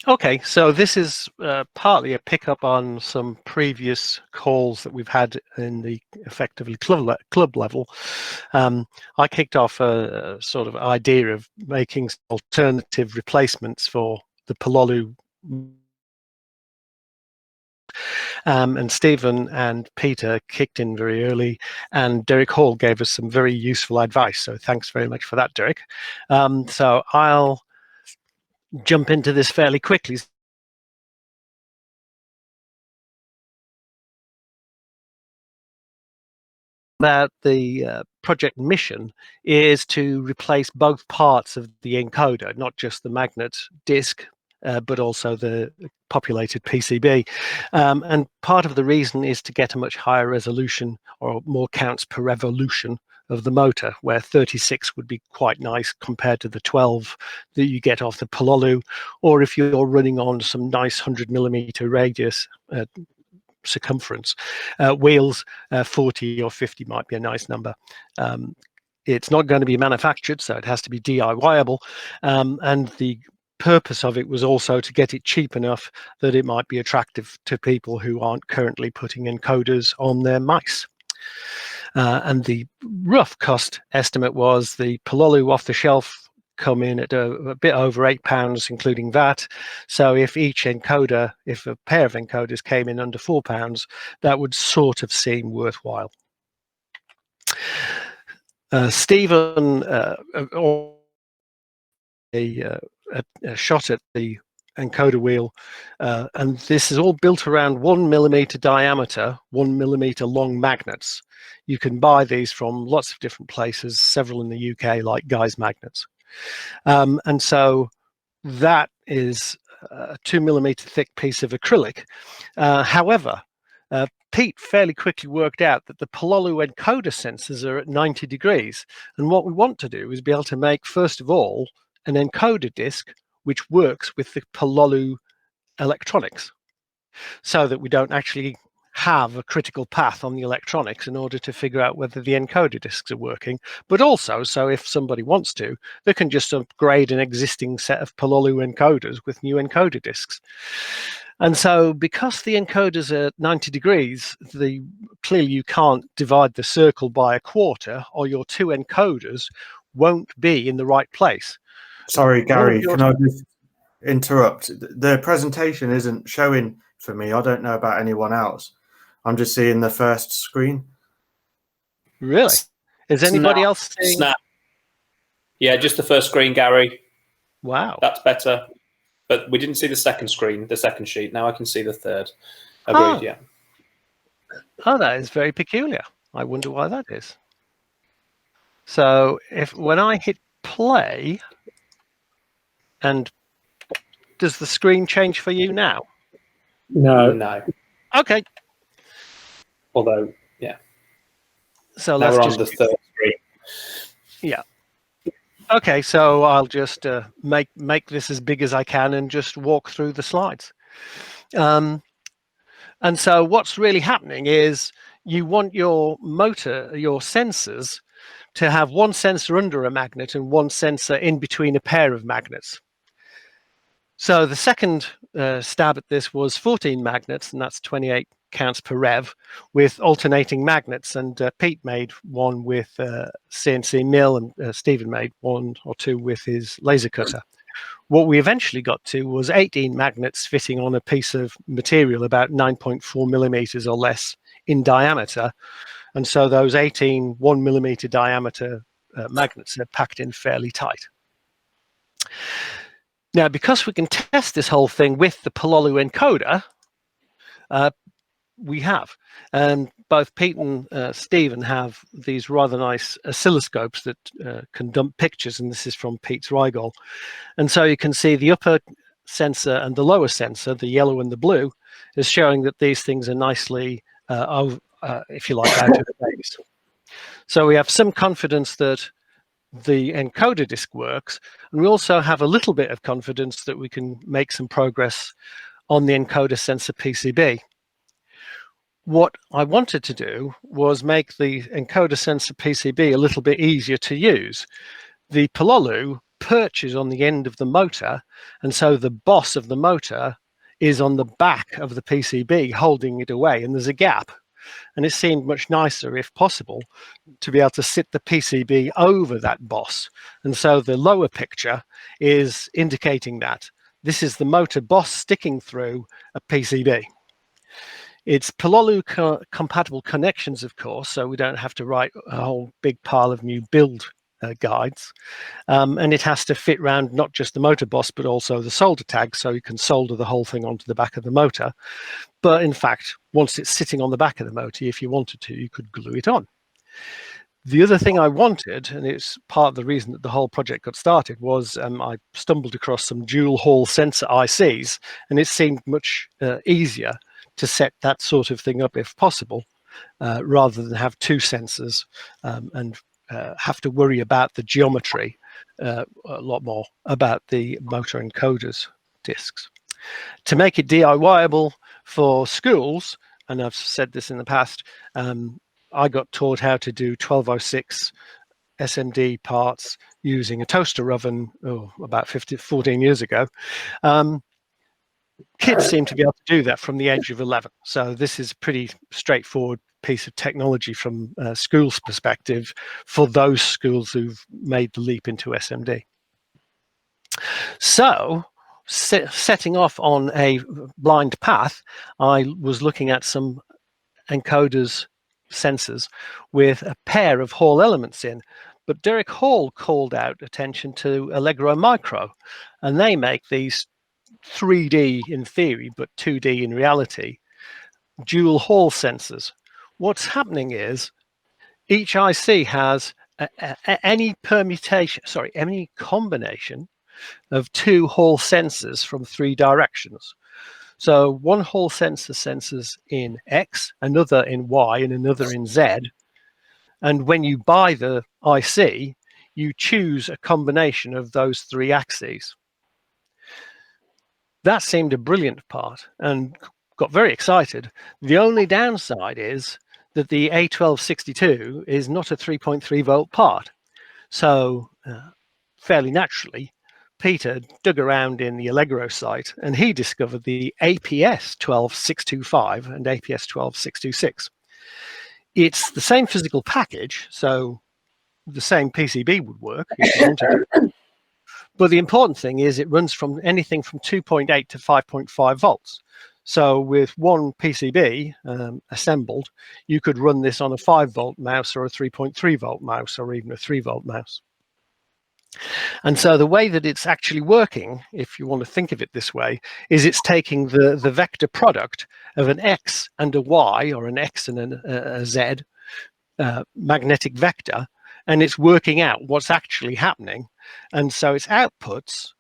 Okay, so this is partly a pickup on some previous calls that we've had in the effectively club level. I kicked off a sort of idea of making alternative replacements for the Pololu. And Stephen and Peter kicked in very early, and Derek Hall gave us some very useful advice. So thanks very much for that, Derek. So I'll jump into this fairly quickly. That the project mission is to replace both parts of the encoder, not just the magnet disk, but also the populated PCB. And part of the reason is to get a much higher resolution or more counts per revolution of the motor, where 36 would be quite nice compared to the 12 that you get off the Pololu, or if you're running on some nice 100mm radius circumference wheels, 40 or 50 might be a nice number. It's not going to be manufactured, so it has to be DIY-able, and the purpose of it was also to get it cheap enough that it might be attractive to people who aren't currently putting encoders on their mice. And the rough cost estimate was the Pololu off the shelf come in at a bit over £8, including VAT. So if each encoder, if a pair of encoders came in under £4, that would sort of seem worthwhile. Stephen, a shot at the encoder wheel, and this is all built around 1mm diameter, 1mm long magnets. You can buy these from lots of different places, several in the UK, like Guy's Magnets. And so that is a 2mm thick piece of acrylic. However, Pete fairly quickly worked out that the Pololu-Encoder sensors are at 90 degrees. And what we want to do is be able to make, first of all, an encoder disk which works with the Pololu electronics, so that we don't actually have a critical path on the electronics in order to figure out whether the encoder disks are working, but also so if somebody wants to, they can just upgrade an existing set of Pololu encoders with new encoder disks. And so because the encoders are 90 degrees, clearly you can't divide the circle by a quarter, or your two encoders won't be in the right place. Sorry, Gary, can I just interrupt? The presentation isn't showing for me. I don't know about anyone else. I'm just seeing the first screen. Really? Is anybody else seeing? Snap. Yeah, just the first screen, Gary. Wow. That's better. But we didn't see the second screen, the second sheet. Now I can see the third. Agreed, yeah. Oh, that is very peculiar. I wonder why that is. So when I hit play, and does the screen change for you now? No. No. Okay. Although, yeah. So now let's we're just on the third screen. Yeah. Okay, so I'll just make this as big as I can and just walk through the slides. And so what's really happening is you want your motor, your sensors, to have one sensor under a magnet and one sensor in between a pair of magnets. So the second stab at this was 14 magnets, and that's 28 counts per rev, with alternating magnets. And Pete made one with CNC mill, and Stephen made one or two with his laser cutter. What we eventually got to was 18 magnets fitting on a piece of material about 9.4 millimeters or less in diameter. And so those 18 1mm diameter magnets are packed in fairly tight. Now, because we can test this whole thing with the Pololu-Encoder, we have. And both Pete and Stephen have these rather nice oscilloscopes that can dump pictures, and this is from Pete's Rigol. And so you can see the upper sensor and the lower sensor, the yellow and the blue, is showing that these things are nicely, if you like, out of phase. So we have some confidence that the encoder disk works, and we also have a little bit of confidence that we can make some progress on the Encoder Sensor PCB. What I wanted to do was make the Encoder Sensor PCB a little bit easier to use. The Pololu perches on the end of the motor, and so the boss of the motor is on the back of the PCB holding it away, and there's a gap. And it seemed much nicer, if possible, to be able to sit the PCB over that boss. And so the lower picture is indicating that this is the motor boss sticking through a PCB. It's Pololu-compatible connections, of course, so we don't have to write a whole big pile of new build guides. And it has to fit around not just the motor boss, but also the solder tag, so you can solder the whole thing onto the back of the motor. But in fact, once it's sitting on the back of the motor, if you wanted to, you could glue it on. The other thing I wanted, and it's part of the reason that the whole project got started, was I stumbled across some dual hall sensor ICs, and it seemed much easier to set that sort of thing up if possible, rather than have two sensors and have to worry about the geometry a lot more about the motor encoders discs. To make it DIY-able for schools, and I've said this in the past, I got taught how to do 1206 SMD parts using a toaster oven about 14 years ago. Kids seem to be able to do that from the age of 11. So this is a pretty straightforward piece of technology from a school's perspective for those schools who've made the leap into SMD. So setting off on a blind path, I was looking at some encoders sensors with a pair of Hall elements in. But Derek Hall called out attention to Allegro Micro, and they make these 3D in theory, but 2D in reality, dual Hall sensors. What's happening is each IC has any combination of two Hall sensors from three directions. So one Hall sensor senses in X, another in Y, and another in Z. And when you buy the IC, you choose a combination of those three axes. That seemed a brilliant part and got very excited. The only downside is that the A1262 is not a 3.3 volt part. So fairly naturally, Peter dug around in the Allegro site and he discovered the APS 12625 and APS 12626. It's the same physical package, so the same PCB would work if you wanted to. But the important thing is it runs from anything from 2.8 to 5.5 volts. So with one PCB assembled, you could run this on a 5 volt mouse or a 3.3 volt mouse or even a 3 volt mouse. And so the way that it's actually working, if you want to think of it this way, is it's taking the vector product of an X and a Y, or an X and a Z magnetic vector, and it's working out what's actually happening. And so its outputs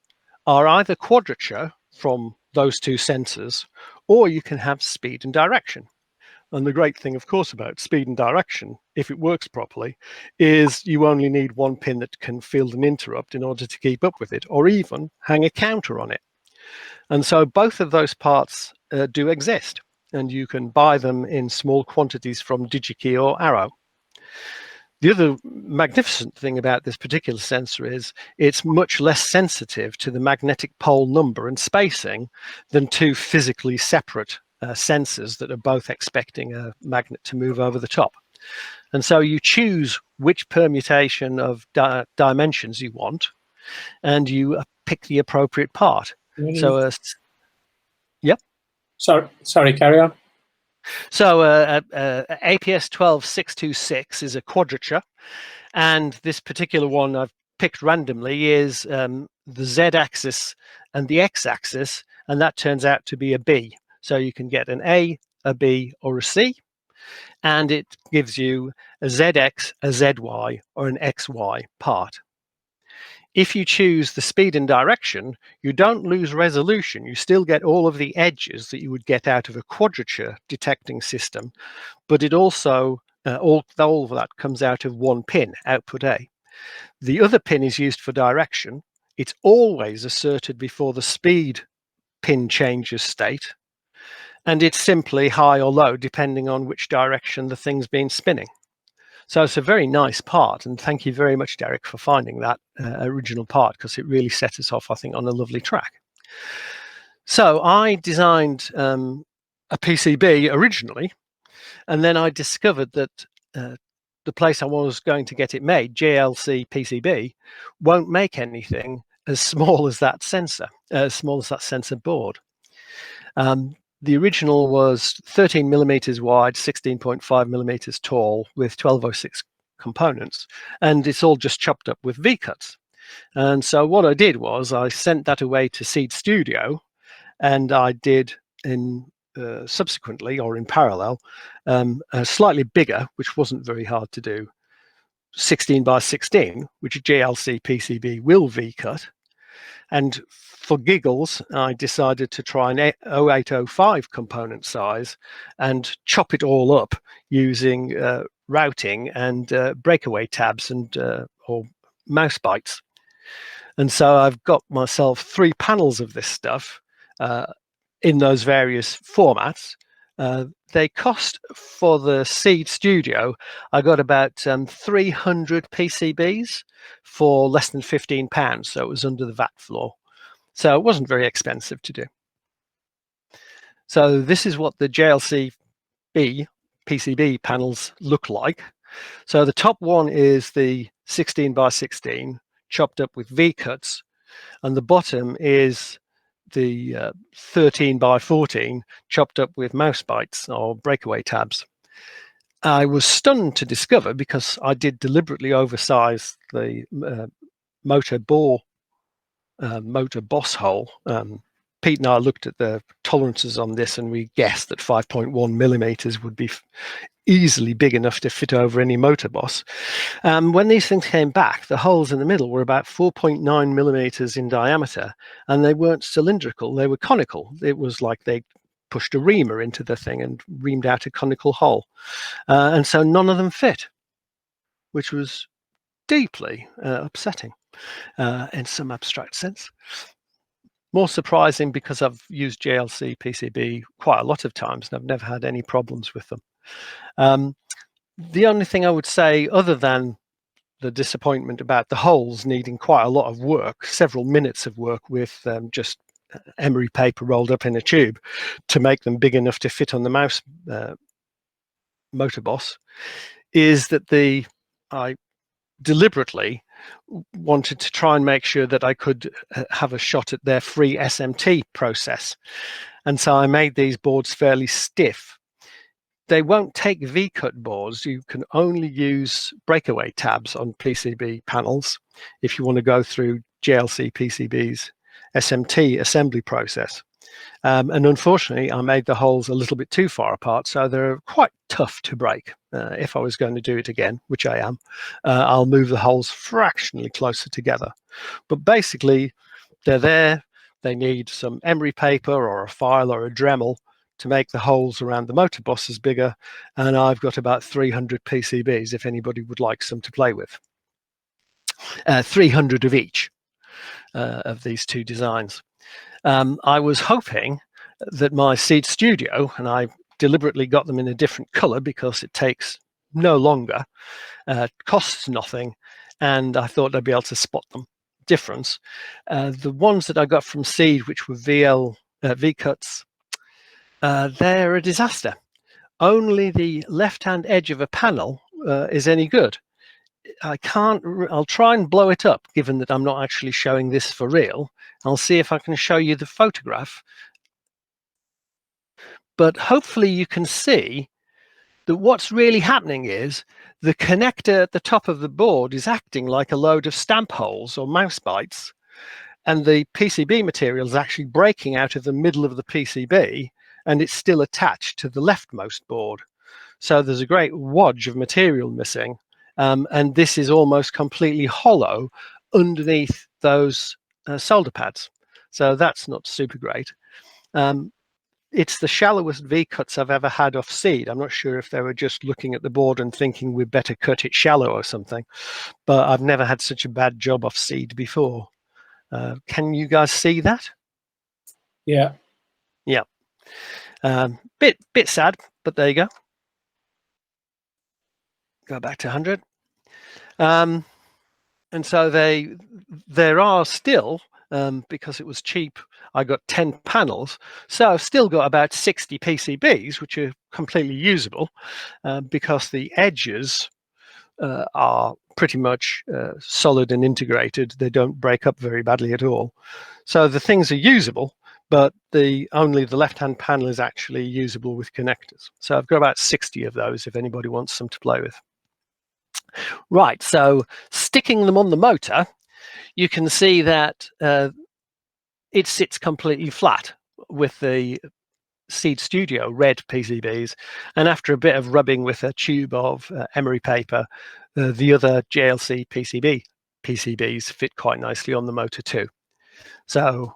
are either quadrature from those two sensors, or you can have speed and direction. And the great thing, of course, about speed and direction, if it works properly, is you only need one pin that can field an interrupt in order to keep up with it, or even hang a counter on it. And so both of those parts do exist, and you can buy them in small quantities from DigiKey or Arrow. The other magnificent thing about this particular sensor is it's much less sensitive to the magnetic pole number and spacing than two physically separate sensors that are both expecting a magnet to move over the top. And so you choose which permutation of dimensions you want, and you pick the appropriate part. So, yep. Sorry, carry on. So APS 12626 is a quadrature, and this particular one I've picked randomly is the Z-axis and the X-axis, and that turns out to be a B. So you can get an A, a B, or a C, and it gives you a ZX, a ZY, or an XY part. If you choose the speed and direction, you don't lose resolution. You still get all of the edges that you would get out of a quadrature detecting system, but it also, all of that comes out of one pin, output A. The other pin is used for direction. It's always asserted before the speed pin changes state, and it's simply high or low depending on which direction the thing's been spinning. So it's a very nice part, and thank you very much, Derek, for finding that original part, because it really set us off, I think, on a lovely track. So I designed a PCB originally, and then I discovered that the place I was going to get it made, JLCPCB, won't make anything as small as that sensor, board. The original was 13 millimeters wide, 16.5 millimeters tall, with 1206 components, and it's all just chopped up with V-cuts. And so what I did was I sent that away to Seed Studio, and I did subsequently, or in parallel, a slightly bigger, which wasn't very hard to do, 16 by 16, which JLC PCB will V-cut. And for giggles, I decided to try an 0805 component size and chop it all up using routing and breakaway tabs and or mouse bites. And so I've got myself 3 panels of this stuff in those various formats. They cost, for the Seed Studio, I got about 300 PCBs for less than £15, so it was under the VAT floor. So it wasn't very expensive to do. So this is what the JLCB PCB panels look like. So the top one is the 16 by 16 chopped up with V-cuts, and the bottom is the 13 by 14 chopped up with mouse bites or breakaway tabs. I was stunned to discover, because I did deliberately oversize the motor boss hole. Pete and I looked at the tolerances on this, and we guessed that 5.1 millimeters would be easily big enough to fit over any motor boss. When these things came back, the holes in the middle were about 4.9 millimeters in diameter, and they weren't cylindrical, they were conical. It was like they pushed a reamer into the thing and reamed out a conical hole. And so none of them fit, which was deeply upsetting in some abstract sense. More surprising, because I've used JLC PCB quite a lot of times and I've never had any problems with them. The only thing I would say, other than the disappointment about the holes needing quite a lot of work, several minutes of work with just emery paper rolled up in a tube to make them big enough to fit on the mouse motor boss, is that I deliberately wanted to try and make sure that I could have a shot at their free SMT process. And so I made these boards fairly stiff. They won't take V-cut boards. You can only use breakaway tabs on PCB panels if you want to go through JLCPCB's SMT assembly process. And unfortunately, I made the holes a little bit too far apart, so they're quite tough to break. If I was going to do it again, which I am, I'll move the holes fractionally closer together. But basically, they're there. They need some emery paper or a file or a Dremel to make the holes around the motor bosses bigger, and I've got about 300 PCBs if anybody would like some to play with. 300 of each of these 2 designs. I was hoping that my Seed Studio, and I deliberately got them in a different color because it takes no longer, costs nothing, and I thought I'd be able to spot them difference. The ones that I got from Seed, which were V-cuts, they're a disaster. Only the left-hand edge of a panel is any good. I'll try and blow it up, given that I'm not actually showing this for real. I'll see if I can show you the photograph. But hopefully you can see that what's really happening is the connector at the top of the board is acting like a load of stamp holes or mouse bites, and the PCB material is actually breaking out of the middle of the PCB, and it's still attached to the leftmost board. So there's a great wodge of material missing. And this is almost completely hollow underneath those solder pads. So that's not super great. It's the shallowest V-cuts I've ever had off Seed. I'm not sure if they were just looking at the board and thinking we'd better cut it shallow or something, but I've never had such a bad job off Seed before. Can you guys see that? Yeah. Yeah. Bit sad, but there you go. go back to 100. And so there are still, because it was cheap, I got 10 panels. So I've still got about 60 PCBs, which are completely usable because the edges are pretty much solid and integrated. They don't break up very badly at all. So the things are usable, but only the left-hand panel is actually usable with connectors. So I've got about 60 of those if anybody wants some to play with. Right, so sticking them on the motor, you can see that it sits completely flat with the Seed Studio red PCBs, and after a bit of rubbing with a tube of emery paper, the other JLCPCB PCBs fit quite nicely on the motor too. So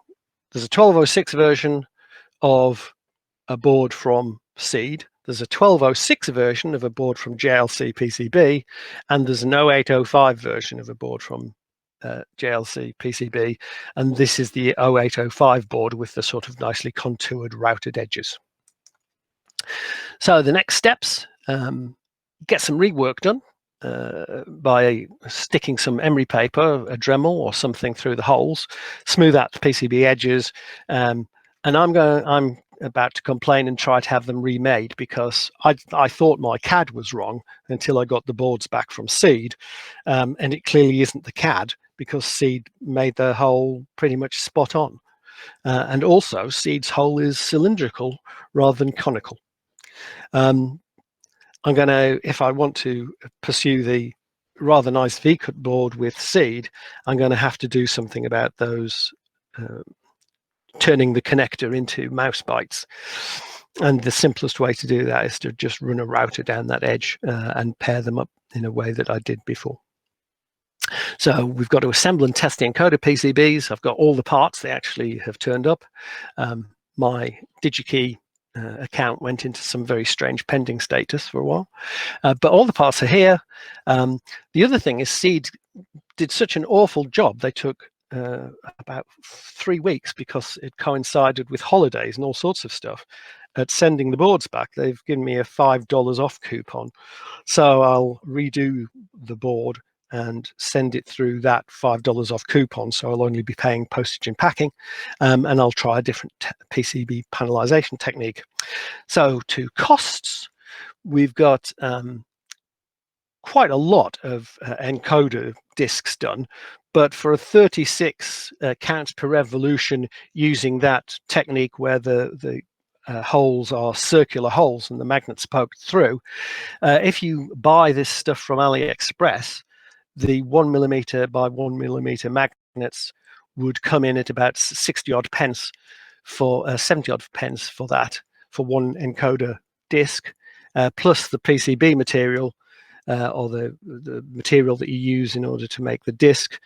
there's a 1206 version of a board from Seed, there's a 1206 version of a board from JLCPCB, and there's an 0805 version of a board from JLCPCB, and this is the 0805 board with the sort of nicely contoured routed edges. So the next steps, get some rework done by sticking some emery paper, a Dremel or something through the holes, smooth out the PCB edges, and I'm about to complain and try to have them remade because I thought my CAD was wrong until I got the boards back from Seed, and it clearly isn't the CAD because Seed made the hole pretty much spot on. And also Seed's hole is cylindrical rather than conical. I'm going to, if I want to pursue the rather nice V-cut board with Seed, I'm going to have to do something about those, turning the connector into mouse bites. And the simplest way to do that is to just run a router down that edge and pair them up in a way that I did before. So we've got to assemble and test the encoder PCBs. I've got all the parts. They actually have turned up. My DigiKey account went into some very strange pending status for a while, but all the parts are here. The other thing is Seed did such an awful job. They took about 3 weeks because it coincided with holidays and all sorts of stuff at sending the boards back. They've given me a $5 off coupon, so I'll redo the board and send it through that $5 off coupon, so I'll only be paying postage and packing, and I'll try a different PCB panelization technique. So to costs, we've got quite a lot of encoder discs done, but for a 36 counts per revolution using that technique where the holes are circular holes and the magnets poked through, if you buy this stuff from AliExpress, the 1mm by 1mm magnets would come in at about 60 odd pence for 70 odd pence for that, for one encoder disc, plus the PCB material or the material that you use in order to make the disc.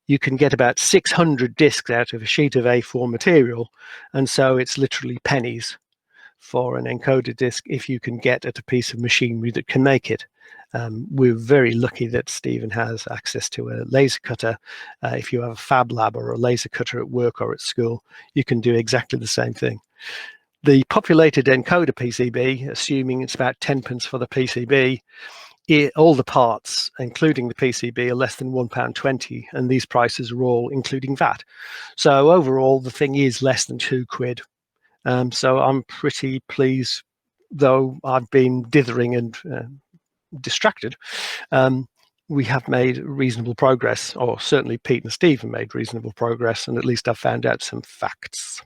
You can get about 600 discs out of a sheet of A4 material, and so it's literally pennies for an encoder disc if you can get at a piece of machinery that can make it. We're very lucky that Stephen has access to a laser cutter. If you have a fab lab or a laser cutter at work or at school, you can do exactly the same thing. The populated encoder PCB, assuming it's about 10 pence for the PCB, all the parts, including the PCB, are less than £1.20, and these prices are all including VAT. So overall, the thing is less than £2. So I'm pretty pleased, though I've been dithering and distracted. We have made reasonable progress, or certainly Pete and Steve have made reasonable progress, and at least I've found out some facts.